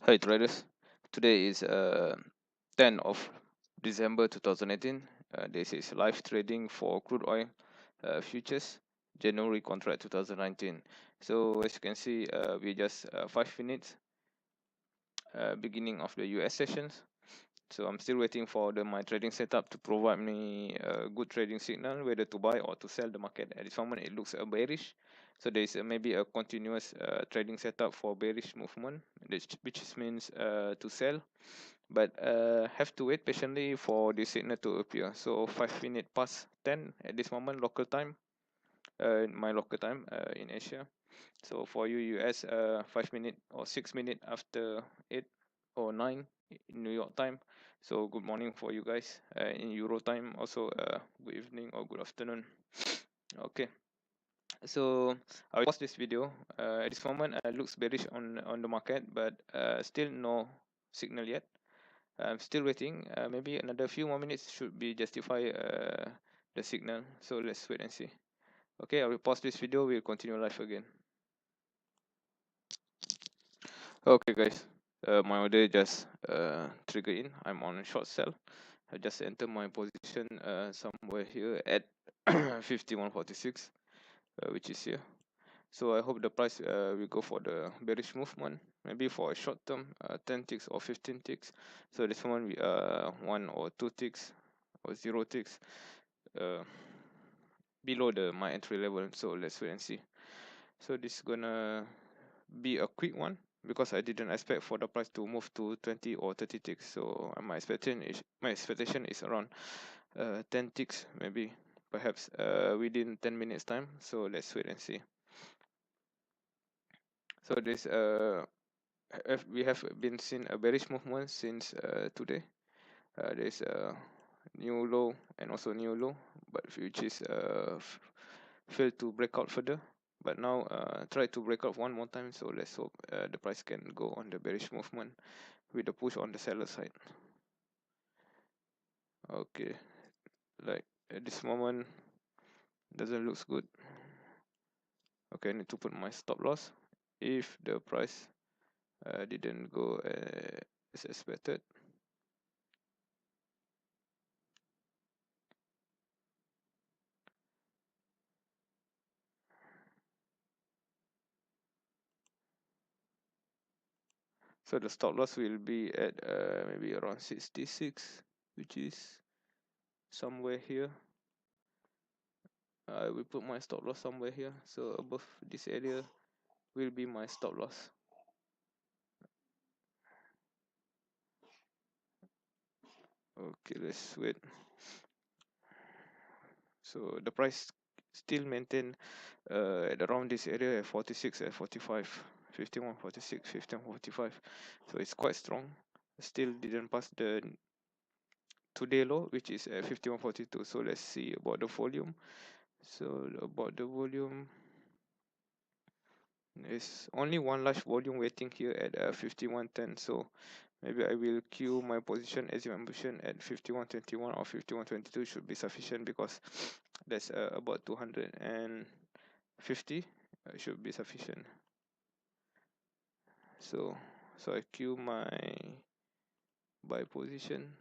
Hi traders, today is 10 of December 2018. This is live trading for crude oil futures, January contract 2019. So as you can see, we just 5 minutes beginning of the US sessions. So I'm still waiting for my trading setup to provide me a good trading signal whether to buy or to sell the market. At this moment it looks bearish, so there is maybe a continuous trading setup for bearish movement, which means to sell, but have to wait patiently for the signal to appear. So 5 minutes past 10 at this moment local time, my local time in Asia. So for you US, 5 minutes or 6 minutes after 8 or 9 in New York time. So good morning for you guys in Euro time. Also good evening or good afternoon. Okay, so I will pause this video. At this moment looks bearish on the market, but still no signal yet. I'm still waiting. Maybe another few more minutes should be justify the signal. So let's wait and see. Okay, I will pause this video. We'll continue live again. Okay guys, my order just trigger in. I'm on a short sell. I just enter my position somewhere here at 51.46, which is here. So I hope the price will go for the bearish movement, maybe for a short term, 10 ticks or 15 ticks. So this one we 1 or 2 ticks or 0 ticks below my entry level. So let's wait and see. So this is gonna be a quick one because I didn't expect for the price to move to 20 or 30 ticks. So my expectation is around 10 ticks, maybe perhaps within 10 minutes time. So let's wait and see. So this we have been seeing a bearish movement since today. There's a new low and also new low, but which is failed to break out further. But now try to break out one more time. So let's hope the price can go on the bearish movement with the push on the seller side. Okay, like at this moment doesn't look good. Okay, I need to put my stop loss if the price didn't go as expected. So the stop loss will be at maybe around 66, which is somewhere here. I will put my stop loss somewhere here. So above this area will be my stop loss. Okay, let's wait. So the price still maintain at around this area at 46 at 45, 51.46, 15.45. So it's quite strong. Still didn't pass the today low, which is at 51.42. So let's see about the volume. So about the volume, there's only one large volume waiting here at 51.10. So maybe I will queue my position as you mentioned at 51.21 or 51.22 should be sufficient because that's about 250 should be sufficient. So I queue my buy position.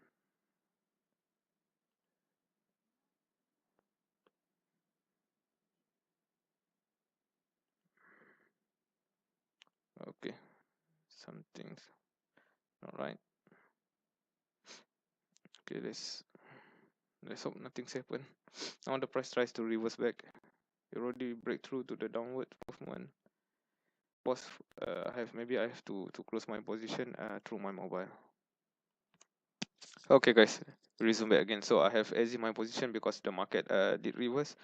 Okay, something's not right. Okay, let's hope nothing's happened. Now the price tries to reverse back. It already break through to the downward movement. Maybe I have to close my position through my mobile. Okay guys, resume back again. So I have exited my position because the market did reverse.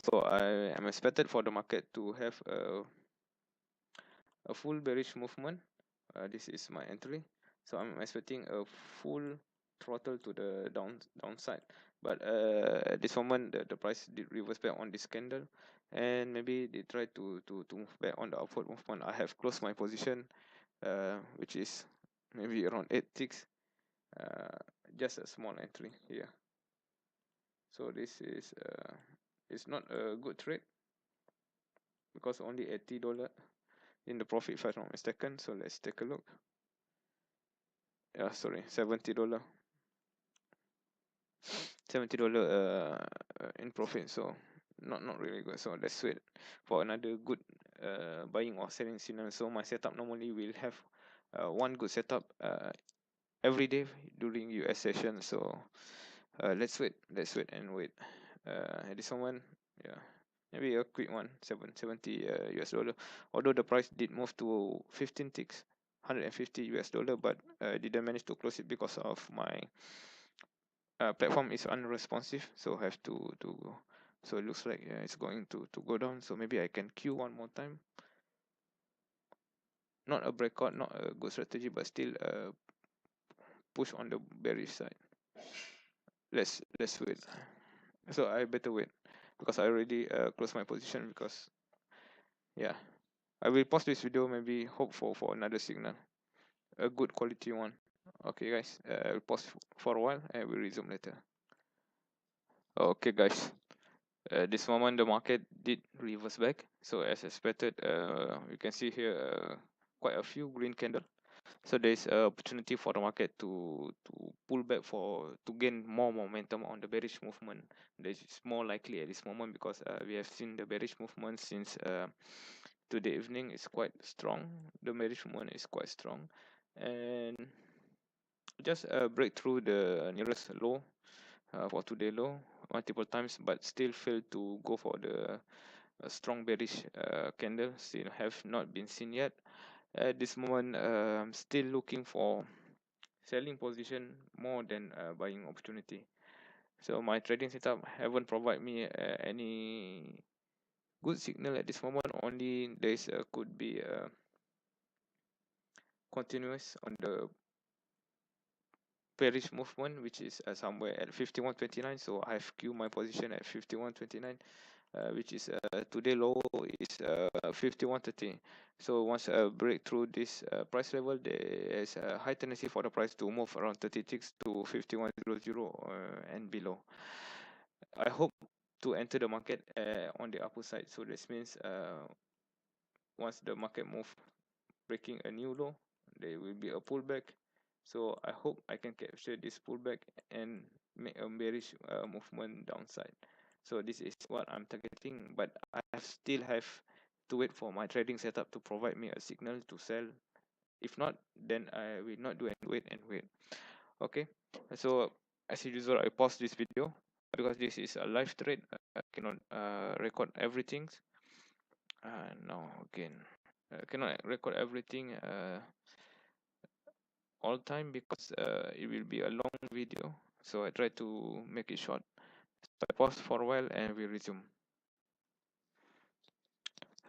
So I am expected for the market to have a full bearish movement. This is my entry. So I'm expecting a full throttle to the downside. But at this moment the price did reverse back on this candle, and maybe they try to move back on the upward movement. I have closed my position, which is maybe around 8 ticks. Just a small entry here. So this is it's not a good trade because only $80 in the profit if I'm not mistaken. So let's take a look. sorry, $70 in profit. So not really good. So let's wait for another good buying or selling signal. So my setup normally will have one good setup every day during US session. So let's wait and wait. At this moment, yeah, maybe a quick one, 770 US dollar. Although the price did move to 15 ticks, $150 US, but didn't manage to close it because of my platform is unresponsive, so have to go. So it looks like it's going to go down. So maybe I can queue one more time. Not a breakout, not a good strategy, but still push on the bearish side. Let's wait. So I better wait because I already closed my position. Because yeah, I will pause this video, maybe hope for another signal, a good quality one. Okay guys, I'll pause for a while and we'll resume later. Okay guys, this moment the market did reverse back. So as expected, you can see here quite a few green candle. So there is a opportunity for the market to pull back to gain more momentum on the bearish movement. This is more likely at this moment because we have seen the bearish movement since today evening is quite strong. The bearish movement is quite strong, and just break through the nearest low for today low multiple times, but still failed to go for the strong bearish candle. Still have not been seen yet. At this moment, I'm still looking for selling position more than buying opportunity. So my trading setup haven't provided me any good signal at this moment. Only there's could be continuous on the bearish movement, which is somewhere at 51.29. So I've queued my position at 51.29, which is today low is 51.30. So once I break through this price level, there is a high tendency for the price to move around 36 to 51.00 and below. I hope to enter the market on the upper side. So this means once the market move breaking a new low, there will be a pullback. So I hope I can capture this pullback and make a bearish movement downside. So this is what I'm targeting, but I still have to wait for my trading setup to provide me a signal to sell. If not, then I will not do and wait. Okay, so as usual, I pause this video because this is a live trade. I cannot record everything. Now again, cannot record everything all time because it will be a long video. So I try to make it short. So I pause for a while and we resume.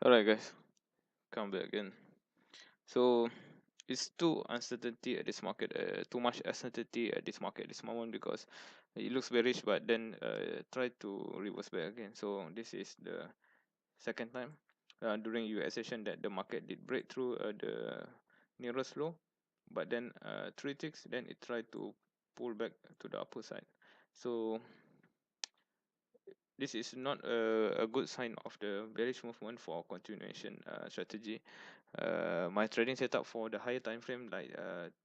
Alright guys, come back again. So it's too uncertainty at this market, too much uncertainty at this market at this moment, because it looks bearish but then try to reverse back again. So this is the second time during US session that the market did break through the nearest low, but then 3 ticks, then it tried to pull back to the upper side. So this is not a good sign of the bearish movement for continuation strategy. My trading setup for the higher time frame, like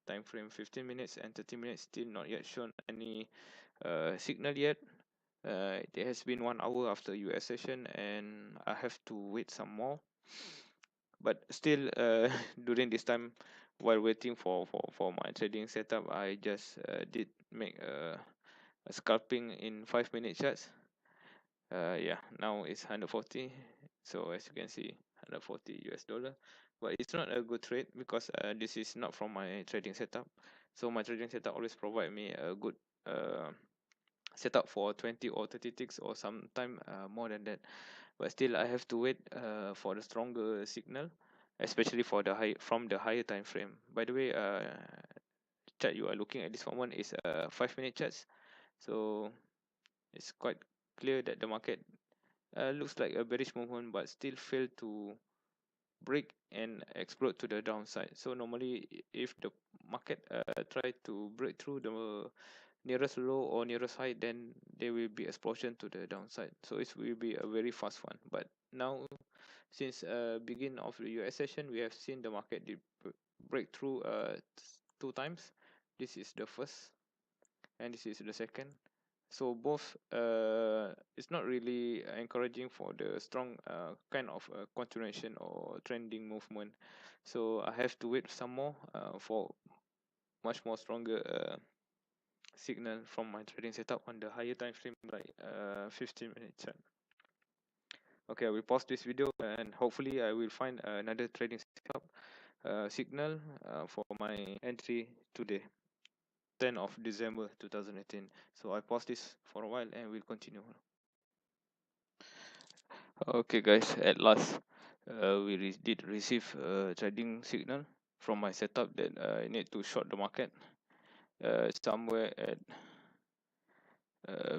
time frame 15 minutes and 30 minutes, still not yet shown any signal yet. It has been 1 hour after US session and I have to wait some more. But still during this time, while waiting for my trading setup, I just did make a scalping in 5-minute charts. Yeah, now it's 140. So as you can see, 140 US dollar, but it's not a good trade because this is not from my trading setup. So my trading setup always provide me a good setup for 20 or 30 ticks, or sometime more than that. But still I have to wait for the stronger signal, especially for the from the higher time frame. By the way, chart you are looking at this moment is 5-minute charts. So it's quite clear that the market looks like a bearish movement, but still failed to break and explode to the downside. So normally, if the market try to break through the nearest low or nearest high, then there will be explosion to the downside. So it will be a very fast one. But now, since begin of the US session, we have seen the market did break through 2 times. This is the first, and this is the second. So both it's not really encouraging for the strong kind of continuation or trending movement. So I have to wait some more for much more stronger signal from my trading setup on the higher time frame, like 15 minutes. Okay, I will pause this video and hopefully I will find another trading setup signal for my entry today, 10th of December 2018. So I pause this for a while and we'll continue. Okay guys, at last we did receive a trading signal from my setup that I need to short the market somewhere at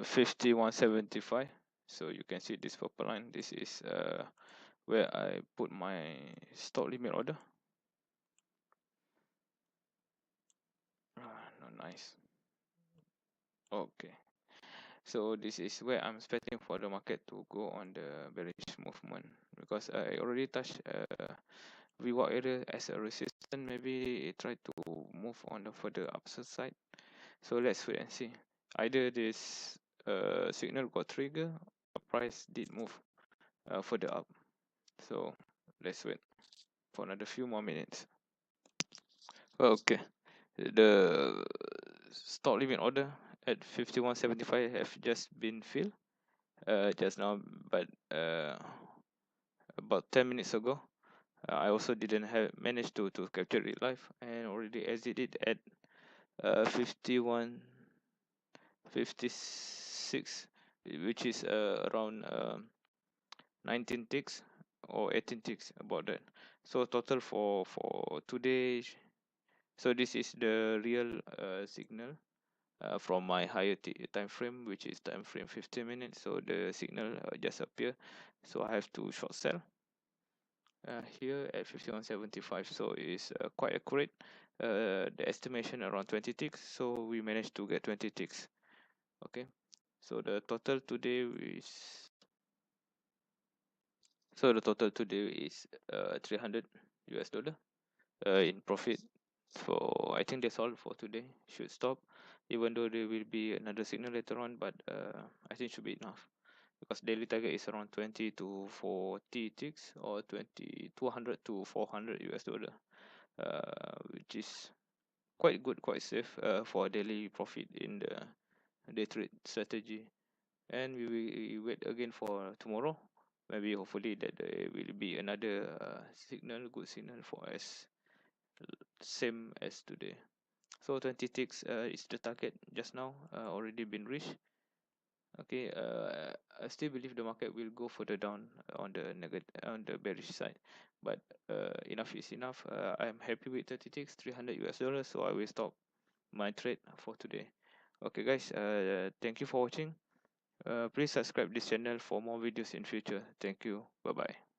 51.75. So you can see this purple line. This is where I put my stop limit order. Not nice. Okay, so this is where I'm expecting for the market to go on the bearish movement, because I already touched VWAP area as a resistance. Maybe it tried to move on the further upside side. So let's wait and see. Either this signal got trigger or price did move further up. So let's wait for another few more minutes. Okay, the stop limit order at 51.75 have just been filled just now, but about 10 minutes ago. I also didn't have managed to capture it live and already exited at 51.56, which is around 19 ticks or 18 ticks, about that. So total for today. So this is the real signal from my higher time frame, which is time frame 15 minutes. So the signal just appear, so I have to short sell here at 51.75. So it's quite accurate. The estimation around 20 ticks, so we managed to get 20 ticks. Okay, so the total today is $300 in profit. So I think that's all for today. Should stop, even though there will be another signal later on, but I think should be enough, because daily target is around 20 to 40 ticks, or 200 to 400 $, which is quite good, quite safe for daily profit in the day trade strategy. And we will wait again for tomorrow. Maybe hopefully that there will be another signal, good signal for us, same as today. So 20 ticks is the target just now, already been reached. Okay, I still believe the market will go further down on the bearish side, but enough is enough. I'm happy with 30 ticks, $300, so I will stop my trade for today. Okay guys, thank you for watching. Please subscribe this channel for more videos in future. Thank you. Bye bye.